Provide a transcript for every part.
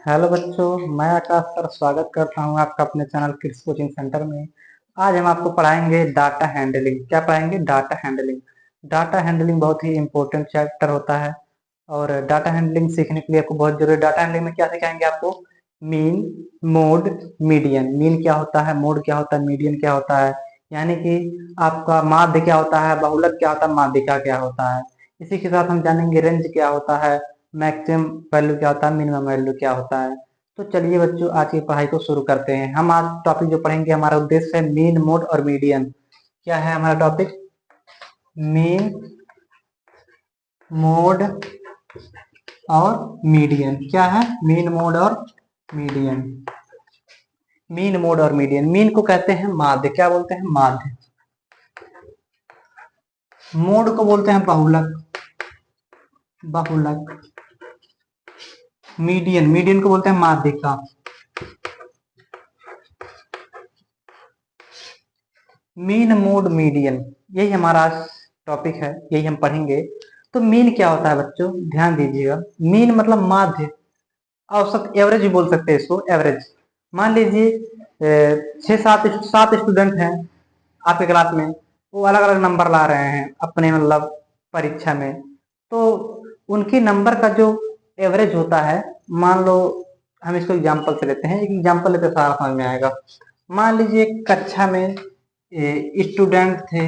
Hello बच्चों, मैं आकाश sir स्वागत करता हूं आपका अपने चैनल किड्स कोचिंग सेंटर में। आज हम आपको पढ़ाएंगे डाटा हैंडलिंग। क्या पढ़ाएंगे? Data handling. डाटा हैंडलिंग बहुत ही इंपॉर्टेंट चैप्टर होता है और डाटा हैंडलिंग सीखने के लिए आपको बहुत जरूरी है। डाटा हैंडलिंग में क्या सिखाएंगे आपको? Mean, mode, median. मीन क्या होता है, मोड क्या होता है, मीडियन क्या होता है, यानी कि आपका माध्य क्या होता है, बहुलक क्या होता है, माध्यिका क्या होता है। इसी के साथ हम जानेंगे रेंज क्या होता है, मैक्सिमम वैल्यू क्या होता है, मिनिमम वैल्यू क्या होता है। तो चलिए बच्चों, आज की पढ़ाई को शुरू करते हैं। हम आज टॉपिक जो पढ़ेंगे, हमारा उद्देश्य है मीन, मोड और मीडियन। क्या है हमारा टॉपिक? मीन, मोड और मीडियन। क्या है? मीन, मोड और मीडियन। मीन, मोड और मीडियन। मीन को कहते हैं माध्य। क्या बोलते हैं? माध्य। मोड को बोलते हैं बहुलक। बहुलक। मीडियन, मीडियन को बोलते हैं माध्यिका। मीन, मोड, मीडियन, यही हमारा आज टॉपिक है, यही हम पढ़ेंगे। तो मीन क्या होता है बच्चों? ध्यान दीजिएगा। मीन मतलब माध्य, औसत, एवरेज भी बोल सकते हैं इसको, एवरेज। मान लीजिए 6 7 स्टूडेंट हैं आपके क्लास में, वो अलग अलग नंबर ला रहे हैं अपने मतलब परीक्षा में। तो उनकी नंबर का जो एवरेज होता है, मान लो हम इसको एग्जाम्पल से लेते हैं, एक एग्जाम्पल लेते सारा समझ में आएगा। मान लीजिए कक्षा में स्टूडेंट थे,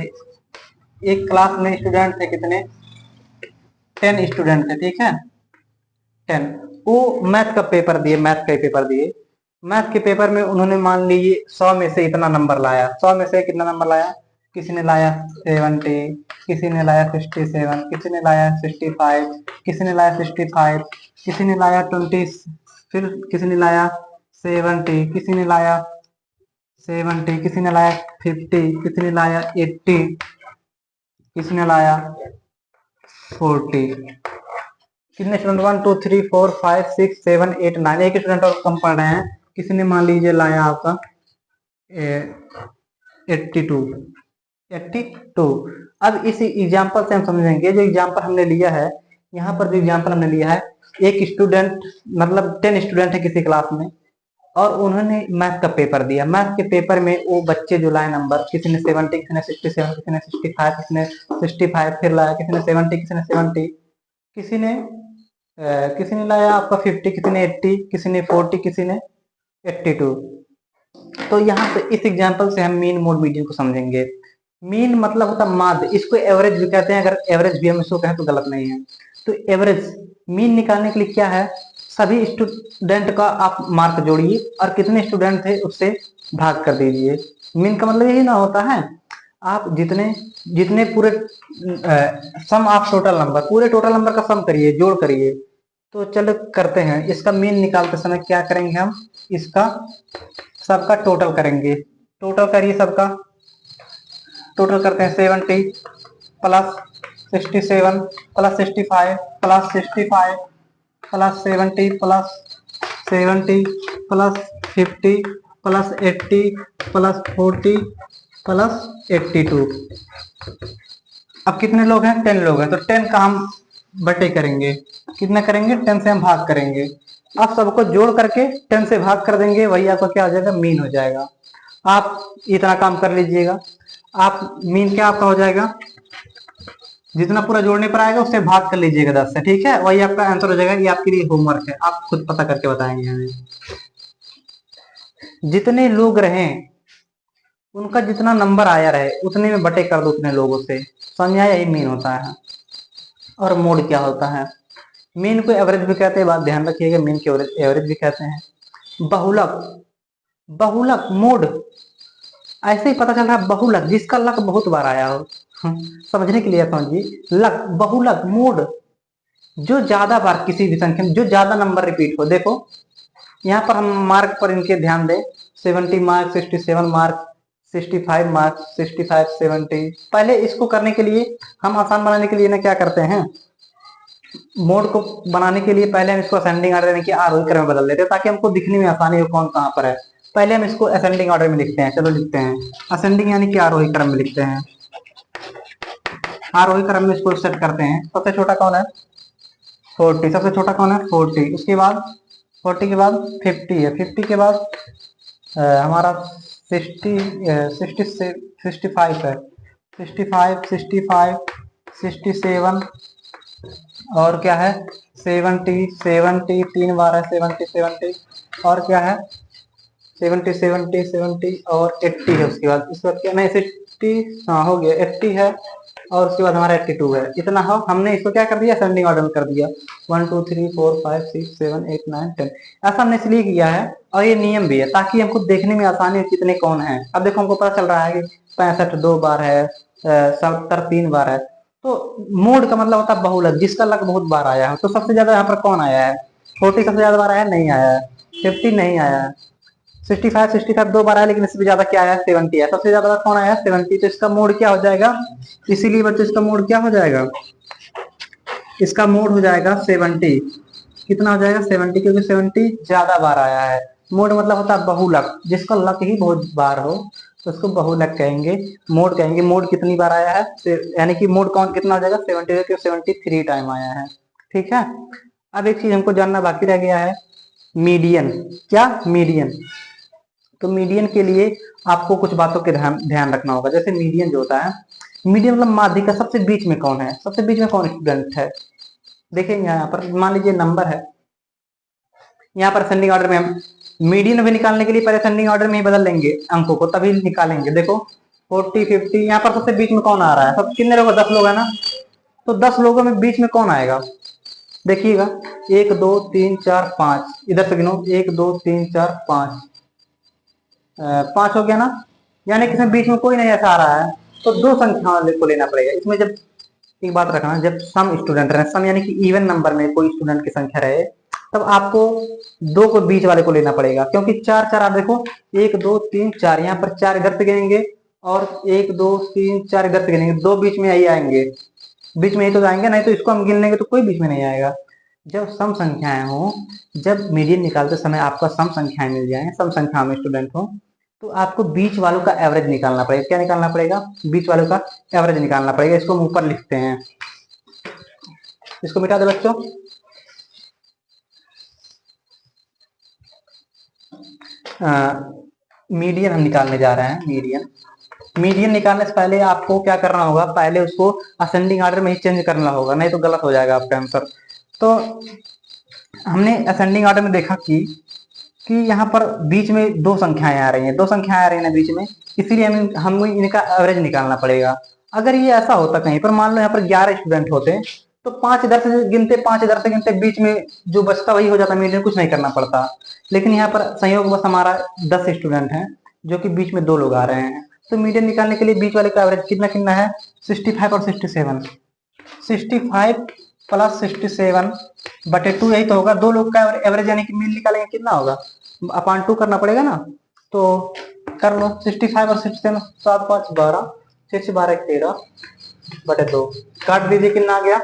एक क्लास में स्टूडेंट थे कितने? 10 स्टूडेंट थे, ठीक है। 10। वो मैथ का पेपर दिए, मैथ का पेपर दिए। मैथ के पेपर में उन्होंने मान लीजिए 100 में से इतना नंबर लाया। 100 में से कितना नंबर लाया? किसी ने लाया 70, किसी ने लाया 67, किसी ने लाया 65, किसी ने लाया 65, किसी ने लाया 20, फिर किसी ने लाया 70, किसी ने लाया 70, किसी ने लाया 50, किसी ने लाया 80, किसी ने लाया 40। कितने स्टूडेंट? 1 2 3 4 5 6 7 8 9। एक स्टूडेंट और कम पढ़ रहे हैं, किसी ने मान लीजिए लाया आपका 82। 82। अब इस एग्जाम्पल से हम समझेंगे, जो एग्जाम्पल हमने लिया है, यहाँ पर जो एग्जाम्पल हमने लिया है, एक स्टूडेंट मतलब 10 स्टूडेंट है किसी क्लास में, और उन्होंने मैथ का पेपर दिया। मैथ के पेपर में वो बच्चे जो लाए नंबर, किसी ने 70, किसी ने 67, किसी ने 65, किसी ने 65 फिर लाया, किसी ने 70, किसी ने 70, किसी ने किसी ने लाया आपका 50, किसी ने 80, किसी ने 40, किसी ने 82। तो यहाँ पे इस एग्जांपल से हम मीन, मोड, मीडियन को समझेंगे। मीन मतलब होता है माध्य, इसको एवरेज भी कहते हैं। अगर एवरेज भी हम इसको कहें तो गलत नहीं है। तो एवरेज, मीन निकालने के लिए क्या है, सभी स्टूडेंट का आप मार्क जोड़िए और कितने स्टूडेंट थे उससे भाग कर दीजिए। मीन का मतलब यही ना होता है, आप जितने जितने पूरे सम ऑफ टोटल नंबर, पूरे टोटल नंबर का सम करिए, जोड़ करिए। तो चलो करते हैं। इसका मीन निकालते समय क्या करेंगे हम? इसका सबका टोटल करेंगे। टोटल करिए सबका। टोटल करते हैं 70 plus 67 plus 65 plus 65 plus 70 plus 70 plus 50 plus 80 plus 40 plus 82। अब कितने लोग हैं? 10 लोग हैं। तो 10 का हम बटे करेंगे। कितना करेंगे? 10 से हम भाग करेंगे। अब सबको जोड़ करके 10 से भाग कर देंगे, वही आपका क्या हो जाएगा? मीन हो जाएगा। आप इतना काम कर लीजिएगा। आप मीन क्या आपका हो जाएगा? जितना पूरा जोड़ने पर आएगा उससे भाग कर लीजिएगा 10 से, ठीक है। वही आपका आंसर हो जाएगा। ये आपके लिए होमवर्क है, आप खुद पता करके बताएंगे हमें। जितने लोग रहे, उनका जितना नंबर आया रहे उतने में बटे कर दो उतने लोगों से। समझा? यही मीन होता है। और मोड क्या होता है? मीन को एवरेज भी कहते हैं, बात ध्यान रखिएगा। मीन को एवरेज भी कहते हैं। बहुलक, बहुलक, मोड, ऐसे ही पता चल रहा है बहुलक, जिसका लक बहुत बार आया हो। समझने के लिए समझिए। लक, बहुलक, मोड, जो ज्यादा बार किसी भी संख्या में जो ज्यादा नंबर रिपीट हो। देखो यहाँ पर हम मार्क पर इनके ध्यान दें। 70 मार्क, 67 मार्क, 65 मार्क, 65 70। पहले इसको करने के लिए, हम आसान बनाने के लिए ना क्या करते हैं, मोड को बनाने के लिए पहले हम इसको असेंडिंग ऑर्डर यानी कि आरोही क्रम में बदल देते हैं, ताकि हमको दिखने में आसानी हो कौन कहाँ पर है। पहले हम इसको असेंडिंग ऑर्डर में लिखते हैं। चलो लिखते हैं असेंडिंग यानी कि आरोही क्रम में लिखते हैं। आरोही क्रम में इसको सेट करते हैं। सबसे छोटा कौन है? 40। सबसे छोटा कौन है? 40। उसके बाद 40 के बाद 50 है, 50 के बाद हमारा 60 65 है, 65 67 और क्या है 70 70 3 बार है 70 70 और क्या है 70 70 70 और 80 है। उसके बाद क्या नहीं 60 हाँ हो गया 80 है और उसके बाद हमारा 82 है। इतना हो हमने इसको क्या कर दिया असेंडिंग ऑर्डर में कर दिया 1 2 3 4 5 6 7 8 9 10। ऐसा हमने इसलिए किया है और ये नियम भी है ताकि हमको देखने में आसानी हो कितने कौन है। अब देखो हमको पता चल रहा है कि 65 2 बार है 70 3 बार है। तो मोड का मतलब होता है बहुलक जिसका लक बहुत बार आया है। तो सबसे ज्यादा यहाँ पर कौन आया है 40 सबसे ज्यादा बार आया नहीं आया है 50 नहीं आया है 65 दो बार आया लेकिन इससे ज्यादा क्या आया 70 है। सबसे ज्यादा कौन आया 70। तो इसका मोड क्या हो जाएगा इसीलिए बच्चों इसका मोड क्या हो जाएगा इसका मोड हो जाएगा 70। कितना हो जाएगा 70 क्योंकि 70 ज्यादा बार आया है। मोड मतलब होता है बहुलक जिसका लक ही बहुत बार हो तो उसको बहुलक कहेंगे मोड कहेंगे। मोड कितनी बार आया है यानी कि मोड कौन कितना हो जाएगा 70 73 टाइम आया है। ठीक है। अब एक चीज हमको जानना बाकी रह गया है मीडियन। क्या मीडियन। तो मीडियन के लिए आपको कुछ बातों के ध्यान रखना होगा। जैसे मीडियन जो होता है मीडियन मतलब माध्यिका सबसे बीच में कौन है सबसे बीच में कौन स्टूडेंट है। देखेंगे यहाँ पर मान लीजिए नंबर है यहाँ पर असेंडिंग ऑर्डर में हम मीडियन भी निकालने के लिए पहले असेंडिंग ऑर्डर में ही बदल लेंगे अंकों को तभी निकालेंगे। देखो 40 50 यहाँ पर सबसे बीच में कौन आ रहा है सब कितने लोग 10 लोग है ना। तो 10 लोगों में बीच में कौन आएगा देखिएगा 1 2 3 4 5 इधर से गिनो 1 2 3 4 5 5 हो गया ना। यानी कि इसमें बीच में कोई नहीं ऐसा आ रहा है तो दो संख्याओं को लेना पड़ेगा इसमें। जब एक बात रखना जब सम स्टूडेंट रहे सम यानी कि इवन नंबर में कोई स्टूडेंट की संख्या रहे तब आपको दो को बीच वाले को लेना पड़ेगा क्योंकि 4 4 आप देखो 1 2 3 4 यहाँ पर 4 इधर से गिनेंगे और 1 2 3 4 इधर से गिनेंगे दो बीच में यही आएंगे बीच में ही तो जाएंगे नहीं तो इसको हम गिन लेंगे तो कोई बीच में नहीं आएगा। जब सम संख्याएं हो जब मीडियन निकालते समय आपका सम संख्याएं मिल जाए सम संख्या में स्टूडेंट हो तो आपको बीच वालों का एवरेज निकालना पड़ेगा। क्या निकालना पड़ेगा बीच वालों का एवरेज निकालना पड़ेगा। इसको हम ऊपर लिखते हैं इसको मिटा दे बच्चों। मीडियन हम निकालने जा रहे हैं मीडियन। मीडियन निकालने से पहले आपको क्या करना होगा पहले उसको असेंडिंग ऑर्डर में ही चेंज करना होगा नहीं तो गलत हो जाएगा आपका आंसर। तो हमने असेंडिंग ऑर्डर में देखा कि यहाँ पर बीच में दो संख्याएं आ रही हैं दो संख्याएं आ रही है ना बीच में इसीलिए हमें इनका एवरेज निकालना पड़ेगा। अगर ये ऐसा होता कहीं पर मान लो यहाँ पर 11 स्टूडेंट होते तो 5 इधर से गिनते 5 इधर से गिनते बीच में जो बचता वही हो जाता मीडियन कुछ नहीं करना पड़ता। लेकिन यहाँ पर संयोग बस हमारा 10 स्टूडेंट हैं जो कि बीच में दो लोग आ रहे हैं तो मीडियन निकालने के लिए बीच वाले का एवरेज कितना कितना है 65 और 67 65 प्लस 67 बटे 2 यही तो होगा। दो लोग का एवरेज यानी कि मीन निकालेंगे कितना होगा अपॉन 2 करना पड़ेगा ना। तो कर लो 65 और 67 7 5 12 6 12 13 बटे 2 काट दीजिए कितना आ गया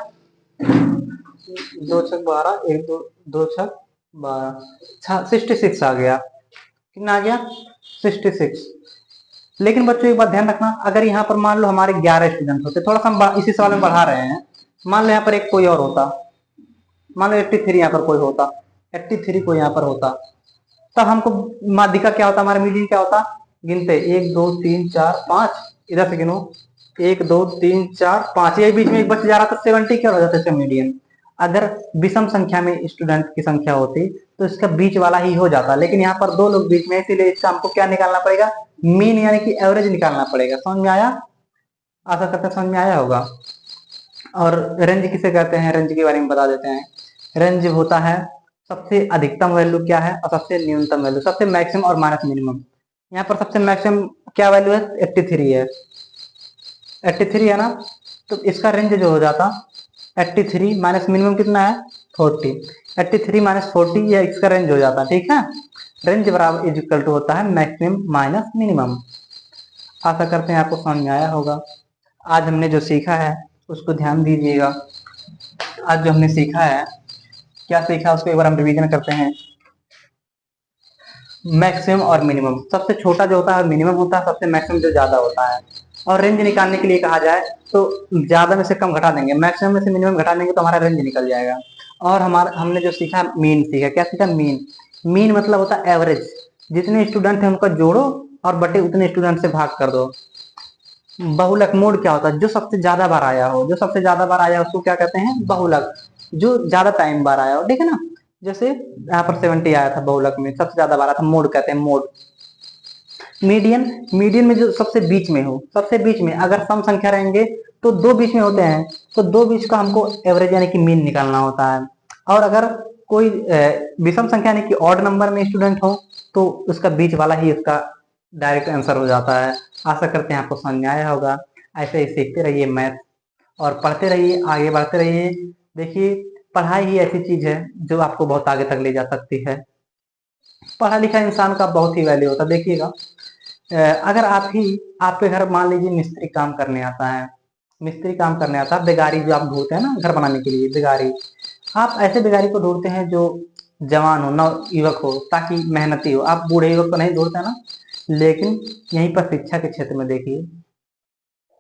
2 6 12 1 2 2 6 12 66 आ गया। कितना आ गया 66। लेकिन बच्चों एक बात ध्यान रखना अगर यहाँ पर मान लो हमारे 11 स्टूडेंट होते थोड़ा सा हम इसी सवाल में बढ़ा रहे हैं मान लो यहाँ पर एक कोई और होता मान लो 83 यहाँ पर कोई होता 83 कोई यहाँ पर होता तब हमको माध्यिका क्या होता हमारा मीडियन क्या होता गिनते 1 2 3 4 5 इधर से गिनो 1 2 3 4 5 यही बीच में एक बच जा रहा था 70 क्या हो जाता है मीडियन। अगर विषम संख्या में स्टूडेंट की संख्या होती तो इसका बीच वाला ही हो जाता लेकिन यहाँ पर दो लोग बीच में इसीलिए इसका हमको क्या निकालना पड़ेगा मीन यानी कि एवरेज निकालना पड़ेगा। समझ में आया आशा करते हैं समझ में आया होगा। और रेंज किसे कहते हैं रेंज के बारे में बता देते हैं। रेंज होता है सबसे अधिकतम वैल्यू क्या है और सबसे न्यूनतम वैल्यू सबसे मैक्सिमम और माइनस मिनिमम। यहाँ पर सबसे मैक्सिमम क्या वैल्यू है 83 है 83 है ना। तो इसका रेंज जो हो जाता 83 माइनस मिनिमम कितना है 40 83 माइनस 40 ये इसका रेंज हो जाता ठीक है। रेंज बराबर इज इक्वल टू होता है मैक्सिमम माइनस मिनिमम। आशा करते हैं आपको समझ में आया होगा। आज हमने जो सीखा है उसको ध्यान दीजिएगा। आज जो हमने सीखा है क्या सीखा उसको एक बार हम रिवीजन करते हैं। मैक्सिमम और मिनिमम सबसे छोटा जो होता है मिनिमम होता है सबसे मैक्सिमम जो ज्यादा होता है। और रेंज निकालने के लिए कहा जाए तो ज्यादा में से कम घटा देंगे मैक्सिमम में से मिनिमम घटा देंगे तो हमारा रेंज निकल जाएगा। और हमारा हमने जो सीखा मीन सीखा, क्या सीखा? मीन। मीन मतलब होता है एवरेज, जितने स्टूडेंट हैं उनका जोड़ो और बटे उतने स्टूडेंट से भाग कर दो। बहुलक मोड क्या होता है? जो सबसे ज्यादा बार आया हो, जो सबसे ज्यादा बार आया हो उसको क्या कहते हैं? बहुलक। जो ज्यादा टाइम बार आया हो, ठीक है ना। जैसे यहाँ पर 70 आया था बहुलक में, सबसे ज्यादा बार आया था, मोड कहते हैं, मोड। मीडियन, मीडियन में जो सबसे बीच में हो, सबसे बीच में अगर सम संख्या रहेंगे तो दो बीच में होते हैं, तो दो बीच का हमको एवरेज यानी कि मीन निकालना होता है। और अगर कोई विषम संख्या यानी कि ऑड नंबर में स्टूडेंट हो तो उसका बीच वाला ही उसका डायरेक्ट आंसर हो जाता है। आशा करते हैं आपको समझ में आया होगा। ऐसे ही सीखते रहिए मैथ और पढ़ते रहिए, आगे बढ़ते रहिए। देखिए, पढ़ाई ही ऐसी चीज है जो आपको बहुत आगे तक ले जा सकती है। पढ़ा लिखा इंसान का बहुत ही वैल्यू होता है। देखिएगा, अगर आपके घर मान लीजिए मिस्त्री काम करने आता है, मिस्त्री काम करने आता है, बेगारी जो आप ढूंढते हैं ना घर बनाने के लिए, बेगारी। आप ऐसे बेगारी को ढूंढते हैं जो जवान हो, नव युवक हो, ताकि मेहनती हो। आप बूढ़े युवक को नहीं ढूंढते ना। लेकिन यहीं पर शिक्षा के क्षेत्र में देखिए,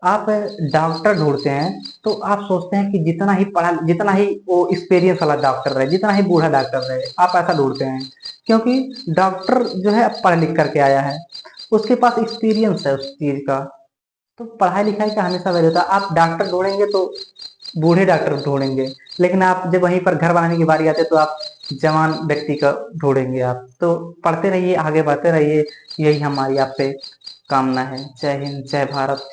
आप डॉक्टर ढूंढते हैं तो आप सोचते हैं कि जितना ही वो एक्सपीरियंस वाला डॉक्टर रहे, जितना ही बूढ़ा डॉक्टर रहे, आप ऐसा ढूंढते हैं। क्योंकि डॉक्टर जो है पढ़ लिख करके आया है, उसके पास एक्सपीरियंस है उस चीज का। तो पढ़ाई लिखाई का हमेशा वैल्यू होता है। आप डॉक्टर ढूंढेंगे तो बूढ़े डॉक्टर ढूंढेंगे, लेकिन आप जब वहीं पर घर बनाने की बारी आते तो आप जवान व्यक्ति का ढूंढेंगे। आप तो पढ़ते रहिए, आगे बढ़ते रहिए, यही हमारी आपसे कामना है। जय हिंद, जय भारत।